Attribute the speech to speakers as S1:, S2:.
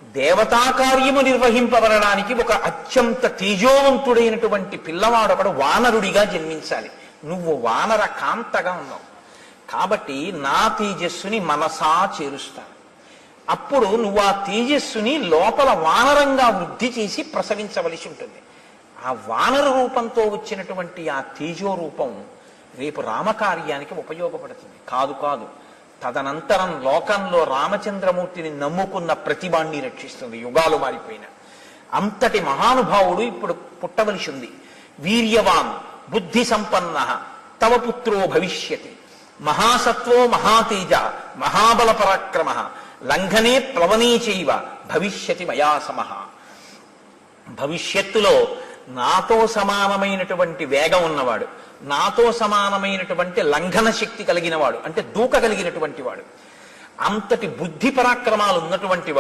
S1: దేవతా కార్యము నిర్వహింపబడడానికి ఒక అత్యంత తేజోవంతుడైనటువంటి పిల్లవాడు ఒకడు వానరుడిగా జన్మించాలి. నువ్వు వానర కాంతగా ఉన్నావు కాబట్టి నా తేజస్సుని మనసా చేరుస్తాను. అప్పుడు నువ్వు ఆ తేజస్సుని లోపల వానరంగా వృద్ధి చేసి ప్రసవించవలసి ఉంటుంది. ఆ వానర రూపంతో వచ్చినటువంటి ఆ తేజో రూపం రేపు రామకార్యానికి ఉపయోగపడుతుంది. కాదు కాదు, తదనంతరం లోకంలో రామచంద్రమూర్తిని నమ్ముకున్న ప్రతిభాన్ని రక్షిస్తుంది. యుగాలు మారిపోయిన అంతటి మహానుభావుడు ఇప్పుడు పుట్టవలసి ఉంది. వీర్యవాన్ బుద్ధి సంపన్న తవ పుత్రో భవిష్యతి, మహాసత్వో మహాతేజ మహాబల పరాక్రమ, లంఘనే ప్లవనే చైవ భవిష్యతి మయా సమః. భవిష్యత్తులో నాతో సమానమైనటువంటి వేగం ఉన్నవాడు, నాతో సమానమైనటువంటి లంఘన శక్తి కలిగిన వాడు, అంటే దూకగలిగినటువంటి వాడు, అంతటి బుద్ధి పరాక్రమాలు ఉన్నటువంటి